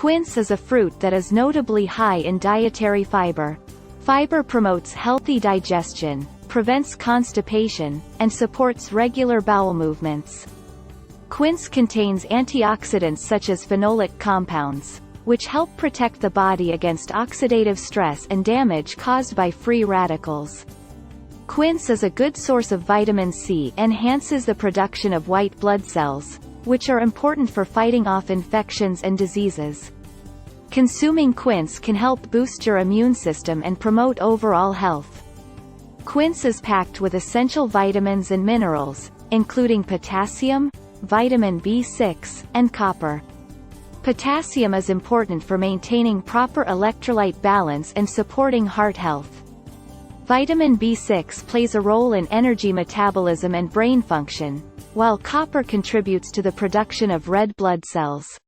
Quince is a fruit that is notably high in dietary fiber. Fiber promotes healthy digestion, prevents constipation, and supports regular bowel movements. Quince contains antioxidants such as phenolic compounds, which help protect the body against oxidative stress and damage caused by free radicals. Quince is a good source of vitamin C, enhances the production of white blood cells, which are important for fighting off infections and diseases. Consuming quince can help boost your immune system and promote overall health. Quince is packed with essential vitamins and minerals, including potassium, vitamin B6, and copper. Potassium is important for maintaining proper electrolyte balance and supporting heart health. Vitamin B6 plays a role in energy metabolism and brain function, while copper contributes to the production of red blood cells.